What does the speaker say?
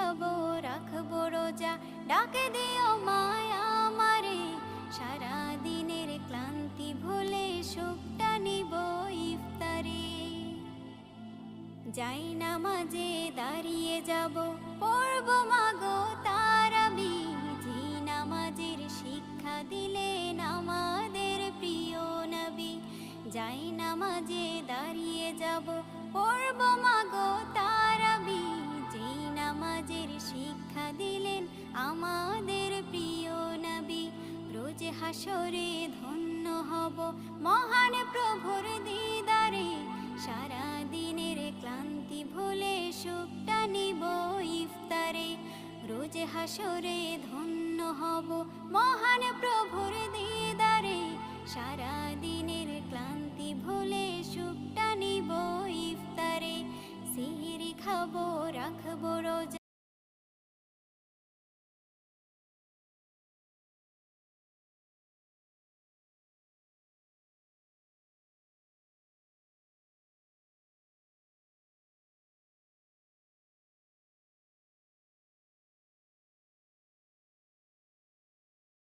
খাবো রাখবো রোজা, ডাকে দিও মায়া আমারে, সারা দিনের ক্লান্তি ভুলে সুখটা নিব ইফতারে। যাই নামাজে দাঁড়িয়ে যাব, পড়ব মাগো তারাবি, যে নামাজের শিক্ষা দিলেন আমাদের প্রিয় নবী। যাই নামাজে দাঁড়িয়ে যাব, পড়ব মাগো তারাবি, যে নামাজের শিক্ষা দিলেন আমাদের প্রিয় নবী। রোজ হাসরে ধন্য হব মহান প্রভুর দিদারে, সারা দিনের ক্লান্তি ভুলে সুখটা নিব ইফতারে। রোজ হাসরে ধন্য হব মহান প্রভুর দিদারে, সারা দিনের ক্লান্তি ভুলে সুখটা নিব ইফতারে। সিহরি খাবো রাখবো রোজা,